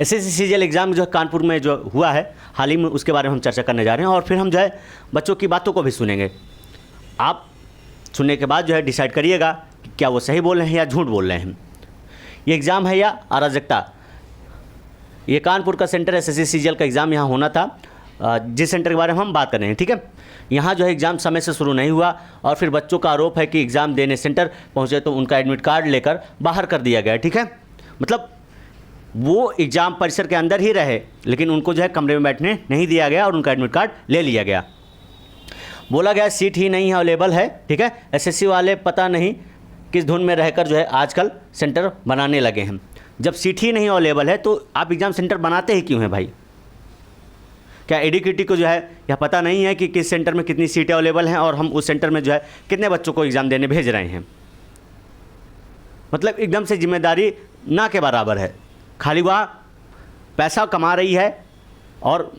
SSC CGL exam जो है कानपुर में जो हुआ है हाल ही में, उसके बारे में हम चर्चा करने जा रहे हैं और फिर हम जो है बच्चों की बातों को भी सुनेंगे। आप सुनने के बाद जो है डिसाइड करिएगा कि क्या वो सही बोल रहे हैं या झूठ बोल रहे हैं। ये एग्ज़ाम है या अराजकता। ये कानपुर का सेंटर एसएससी सीजीएल का एग्ज़ाम यहाँ होना था, जिस सेंटर के बारे में हम बात कर रहे हैं, ठीक है। यहाँ जो है एग्ज़ाम समय से शुरू नहीं हुआ और फिर बच्चों का आरोप है कि एग्ज़ाम देने सेंटर पहुँचे तो उनका एडमिट कार्ड लेकर बाहर कर दिया गया, ठीक है। मतलब वो एग्ज़ाम परिसर के अंदर ही रहे लेकिन उनको जो है कमरे में बैठने नहीं दिया गया और उनका एडमिट कार्ड ले लिया गया। बोला गया सीट ही नहीं अवेलेबल है, ठीक है। एसएससी वाले पता नहीं किस धुन में रहकर जो है आजकल सेंटर बनाने लगे हैं। जब सीट ही नहीं अवेलेबल है तो आप एग्ज़ाम सेंटर बनाते ही क्यों हैं भाई? क्या एडीक्यूटी को जो है यह पता नहीं है कि किस सेंटर में कितनी सीटें अवेलेबल हैं और हम उस सेंटर में जो है कितने बच्चों को एग्ज़ाम देने भेज रहे हैं? मतलब एकदम से जिम्मेदारी ना के बराबर है। खाली वह पैसा कमा रही है और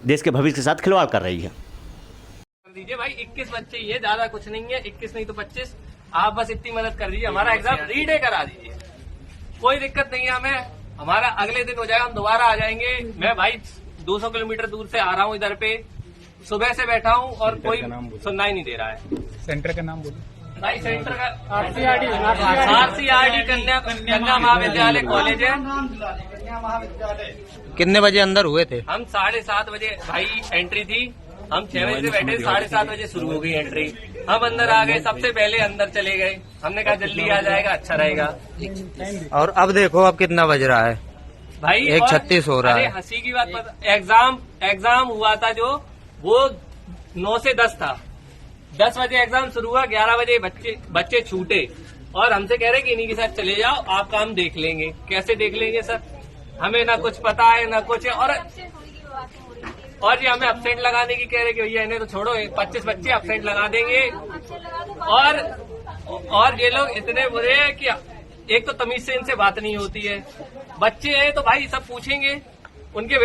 देश के भविष्य के साथ खिलवाड़ कर रही है। दीजिए भाई, 21 बच्चे ही है, ज्यादा कुछ नहीं है, 21 नहीं तो 25। आप बस इतनी मदद कर दीजिए, हमारा एग्जाम रीडे करा दीजिए, कोई दिक्कत नहीं है हमें। हमारा अगले दिन हो जाएगा, हम दोबारा आ जाएंगे। मैं भाई 200 किलोमीटर दूर से आ रहा हूँ इधर पे, सुबह से बैठा हूँ और कोई सुनना ही नहीं दे रहा है। सेंटर का नाम बोलिए भाई। सेंटर का आरसीआरडी कन्या महाविद्यालय कॉलेज है। कितने बजे अंदर हुए थे? हम 7:30 बजे भाई एंट्री थी, हम 6 बजे से बैठे, 7:30 बजे शुरू हो गई एंट्री। हम अंदर आ गए, सबसे पहले अंदर चले गए। हमने कहा जल्दी आ जाएगा, अच्छा रहेगा। और अब देखो अब कितना बज रहा है भाई, 1:36 हो रहा है। हंसी की बात पता, एग्जाम हुआ था जो वो 9 से 10 था। 10 बजे एग्जाम शुरू हुआ, 11 बजे बच्चे छूटे और हमसे कह रहे कि इन्हीं के साथ चले जाओ, आप काम देख लेंगे। कैसे देख लेंगे सर? हमें ना कुछ पता है ना कुछ है। और ये हमें अपसेंट लगाने की कह रहे कि भैया इन्हें तो छोड़ो, 25 बच्चे अपसेंट लगा देंगे। और ये लोग इतने बुरे हैं कि एक तो तमीज से इनसे बात नहीं होती है। बच्चे हैं तो भाई सब पूछेंगे, उनके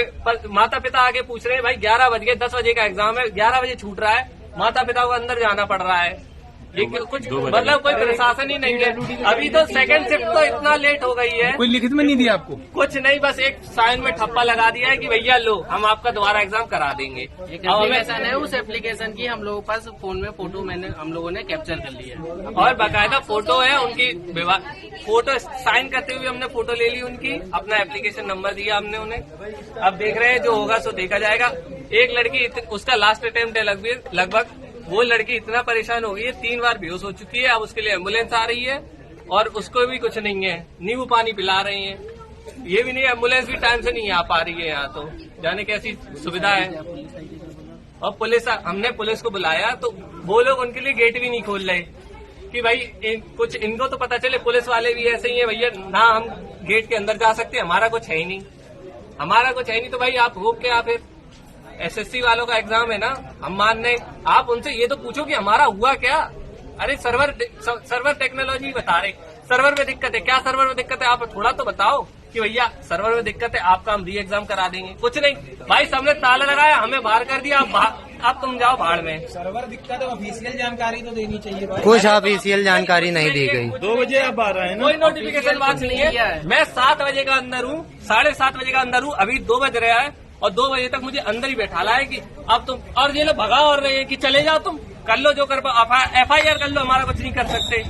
माता पिता आगे पूछ रहे हैं। भाई 11 बज गए, 10 बजे का एग्जाम है, 11 बजे छूट रहा है, माता पिता को अंदर जाना पड़ रहा है। ये कुछ मतलब कोई प्रशासन ही नहीं है। अभी तो सेकंड शिफ्ट तो इतना लेट हो गई है। कोई लिखित में नहीं दिया आपको? कुछ नहीं, बस एक साइन में ठप्पा लगा दिया है कि भैया लो, हम आपका दोबारा एग्जाम करा देंगे। एप्लीकेशन है, उस एप्लीकेशन की हम लोगों के पास फोन में फोटो हम लोगों ने कैप्चर कर ली है और बाकायदा फोटो है उनकी, फोटो साइन करते हुए हमने फोटो ले ली उनकी, अपना एप्लीकेशन नंबर दिया हमने उन्हें। अब देख रहे हैं जो होगा सो देखा जाएगा। एक लड़की, उसका लास्ट अटेम्प्ट है लगभग, वो लड़की इतना परेशान हो गई है, 3 बार बेहोश हो चुकी है। अब उसके लिए एम्बुलेंस आ रही है और उसको भी कुछ नहीं है, नींबू पानी पिला रहे हैं। ये भी नहीं, एम्बुलेंस भी टाइम से नहीं आ पा रही है यहाँ, तो जाने कैसी सुविधा है। और पुलिस, हमने पुलिस को बुलाया तो वो लोग उनके लिए गेट भी नहीं खोल रहे कि भाई कुछ इनको तो पता चले। पुलिस वाले भी ऐसे ही है भैया, ना हम गेट के अंदर जा सकते, हमारा कुछ है ही नहीं, तो भाई आप हो क्या? फिर एसएससी वालों का एग्जाम है ना, हम मान रहे। आप उनसे ये तो पूछो कि हमारा हुआ क्या। अरे सर्वर टेक्नोलॉजी बता रहे, सर्वर में दिक्कत है। क्या सर्वर में दिक्कत है? आप थोड़ा तो बताओ कि भैया सर्वर में दिक्कत है, आपका हम री एग्जाम करा देंगे। कुछ नहीं भाई, सबने ताला लगाया, हमें बाहर कर दिया। अब तुम जाओ भाड़ में। सर्वर दिक्कत है, ऑफिशियल जानकारी तो देनी चाहिए भाई। कुछ ऑफिशियल जानकारी नहीं दी गई। 2 बजे आप आ रहे हैं ना? कोई नोटिफिकेशन बात नहीं है। मैं 7 बजे का अंदर हूँ, 7:30 बजे का अंदर हूँ, अभी 2 बज रहा है और 2 बजे तक मुझे अंदर ही बैठा ला है कि अब तुम, और ये लोग भगा और रहे हैं कि चले जाओ, तुम कर लो जो कर पाओ, FIR कर लो, हमारा कुछ नहीं कर सकते।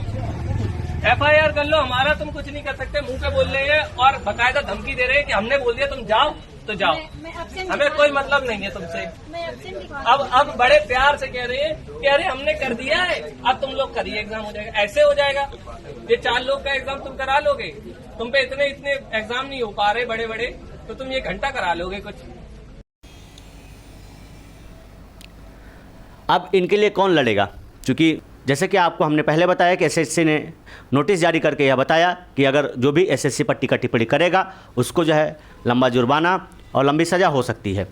FIR कर लो, हमारा तुम कुछ नहीं कर सकते। मुंह पे बोल रहे हैं और बाकायदा धमकी दे रहे हैं कि हमने बोल दिया तुम जाओ तो जाओ, हमें कोई मतलब नहीं है तुमसे। अब बड़े प्यार से कह रहे हैं कि अरे हमने कर दिया है, अब तुम लोग करिए, एग्जाम हो जाएगा। ऐसे हो जाएगा? ये 4 लोग का एग्जाम तुम करा लोगे? तुम पे इतने एग्जाम नहीं हो पा रहे बड़े बड़े, तो तुम ये घंटा करा लोगे कुछ। अब इनके लिए कौन लड़ेगा? क्योंकि जैसे कि आपको हमने पहले बताया कि एसएससी ने नोटिस जारी करके यह बताया कि अगर जो भी एसएससी पर टीका टिप्पणी करेगा उसको जो है लंबा जुर्माना और लंबी सज़ा हो सकती है।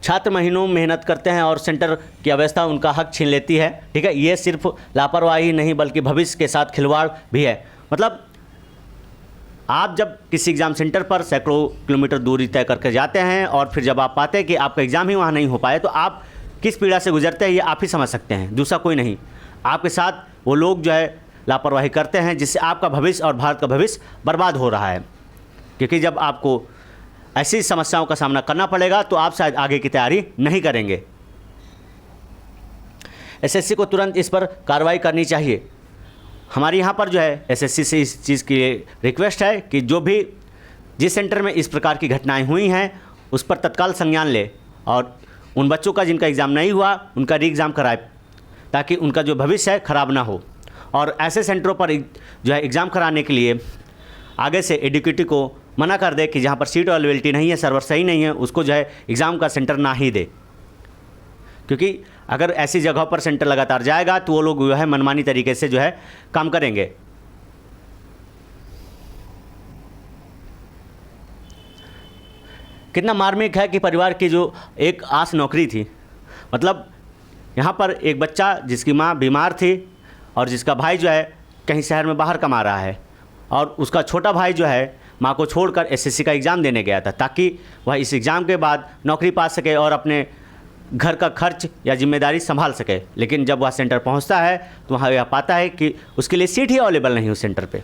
छात्र महीनों मेहनत करते हैं और सेंटर की अव्यवस्था उनका हक छीन लेती है, ठीक है। ये सिर्फ लापरवाही नहीं बल्कि भविष्य के साथ खिलवाड़ भी है। मतलब आप जब किसी एग्ज़ाम सेंटर पर सैकड़ों किलोमीटर दूरी तय करके जाते हैं और फिर जब आप पाते हैं कि आपका एग्ज़ाम ही वहाँ नहीं हो पाए, तो आप किस पीड़ा से गुजरते हैं ये आप ही समझ सकते हैं, दूसरा कोई नहीं। आपके साथ वो लोग जो है लापरवाही करते हैं जिससे आपका भविष्य और भारत का भविष्य बर्बाद हो रहा है। क्योंकि जब आपको ऐसी समस्याओं का सामना करना पड़ेगा तो आप शायद आगे की तैयारी नहीं करेंगे। एसएससी को तुरंत इस पर कार्रवाई करनी चाहिए। हमारे यहाँ पर जो है एसएससी से इस चीज़ की रिक्वेस्ट है कि जो भी जिस सेंटर में इस प्रकार की घटनाएं हुई हैं उस पर तत्काल संज्ञान ले और उन बच्चों का जिनका एग्ज़ाम नहीं हुआ उनका री एग्ज़ाम कराए, ताकि उनका जो भविष्य है ख़राब ना हो। और ऐसे सेंटरों पर जो है एग्ज़ाम कराने के लिए आगे से एडुकेटी को मना कर दे कि जहाँ पर सीट अवेलेबिलिटी नहीं है, सर्वर सही नहीं है, उसको जो है एग्ज़ाम का सेंटर ना ही दे। क्योंकि अगर ऐसी जगहों पर सेंटर लगातार जाएगा तो वो लोग जो है मनमानी तरीके से जो है काम करेंगे। कितना मार्मिक है कि परिवार की जो एक आस नौकरी थी, मतलब यहाँ पर एक बच्चा जिसकी माँ बीमार थी और जिसका भाई जो है कहीं शहर में बाहर कमा रहा है और उसका छोटा भाई जो है माँ को छोड़कर एसएससी का एग्ज़ाम देने गया था ताकि वह इस एग्ज़ाम के बाद नौकरी पा सके और अपने घर का खर्च या जिम्मेदारी संभाल सके। लेकिन जब वह सेंटर पहुंचता है तो वहाँ यह पाता है कि उसके लिए सीट ही अवेलेबल नहीं उस सेंटर पे,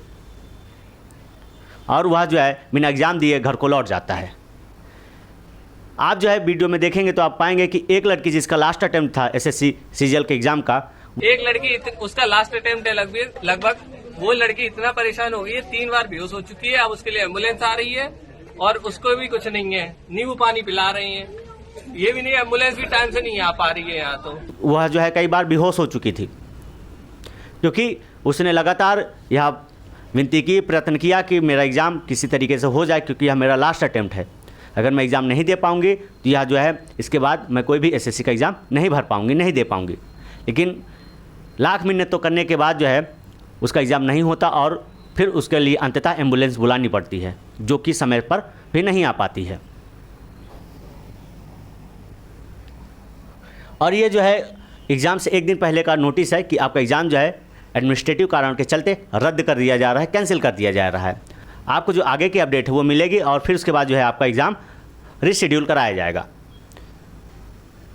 और वह जो है बिना एग्ज़ाम दिए घर को लौट जाता है। आप जो है वीडियो में देखेंगे तो आप पाएंगे कि एक लड़की जिसका लास्ट अटेम्प्ट था एसएससी सीजीएल के एग्ज़ाम का, एक लड़की उसका लास्ट अटेम्प्ट है लगभग वो लड़की इतना परेशान हो गई है, 3 बार बेहोश हो चुकी है। अब उसके लिए एम्बुलेंस आ रही है और उसको भी कुछ नहीं है, नींबू पानी पिला रहे हैं, ये भी नहीं, एम्बुलेंस भी टाइम से नहीं आ पा रही है यहाँ। तो वह जो है कई बार बेहोश हो चुकी थी क्योंकि उसने लगातार यह विनती की, प्रयत्न किया कि मेरा एग्ज़ाम किसी तरीके से हो जाए, क्योंकि यह मेरा लास्ट अटेम्प्ट है। अगर मैं एग्ज़ाम नहीं दे पाऊँगी तो यह जो है इसके बाद मैं कोई भी एसएससी का एग्ज़ाम नहीं भर पाऊँगी, नहीं दे पाऊँगी। लेकिन लाख मिन्नत तो करने के बाद जो है उसका एग्ज़ाम नहीं होता और फिर उसके लिए अंततः एम्बुलेंस बुलानी पड़ती है, जो कि समय पर भी नहीं आ पाती है। और ये जो है एग्ज़ाम से एक दिन पहले का नोटिस है कि आपका एग्ज़ाम जो है एडमिनिस्ट्रेटिव कारण के चलते रद्द कर दिया जा रहा है, कैंसिल कर दिया जा रहा है। आपको जो आगे की अपडेट है वो मिलेगी और फिर उसके बाद जो है आपका एग्ज़ाम रीशेड्यूल कराया जाएगा।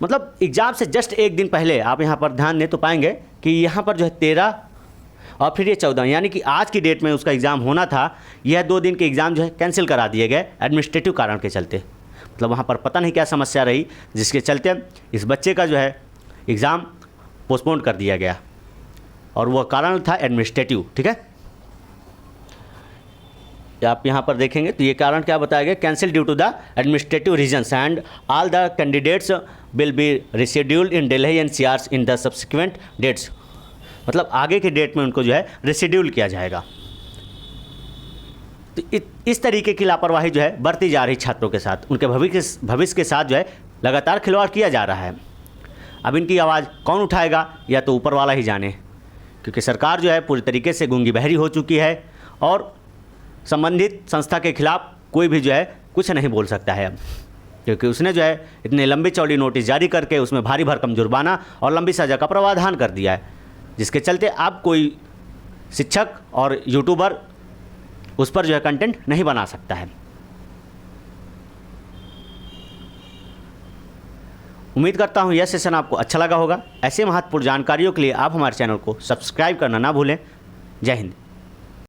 मतलब एग्ज़ाम से जस्ट एक दिन पहले आप यहाँ पर ध्यान दें तो पाएंगे कि यहाँ पर जो है 13 और फिर ये 14, यानी कि आज की डेट में उसका एग्ज़ाम होना था, यह 2 दिन के एग्ज़ाम जो है कैंसिल करा दिए गए एडमिनिस्ट्रेटिव कारण के चलते। मतलब वहाँ पर पता नहीं क्या समस्या रही जिसके चलते इस बच्चे का जो है एग्ज़ाम पोस्टपोन कर दिया गया, और वह कारण था एडमिनिस्ट्रेटिव। ठीक है, आप यहाँ पर देखेंगे तो ये कारण क्या बताया गया, cancel due to the administrative reasons and all the candidates will be rescheduled in Delhi NCR in the subsequent dates. मतलब आगे के डेट में उनको जो है रिशेड्यूल किया जाएगा। तो इस तरीके की लापरवाही जो है बढ़ती जा रही छात्रों के साथ, उनके भविष्य के साथ जो है लगातार खिलवाड़ किया जा रहा है। अब इनकी आवाज़ कौन उठाएगा या तो ऊपर वाला ही जाने, क्योंकि सरकार जो है पूरी तरीके से गूंगी बहरी हो चुकी है और संबंधित संस्था के खिलाफ कोई भी जो है कुछ नहीं बोल सकता है अब, क्योंकि उसने जो है इतने लंबी चौड़ी नोटिस जारी करके उसमें भारी भरकम जुर्माना और लंबी सज़ा का प्रावधान कर दिया है, जिसके चलते अब कोई शिक्षक और यूट्यूबर उस पर जो है कंटेंट नहीं बना सकता है। उम्मीद करता हूँ यह सेशन आपको अच्छा लगा होगा। ऐसे महत्वपूर्ण जानकारियों के लिए आप हमारे चैनल को सब्सक्राइब करना ना भूलें। जय हिंद।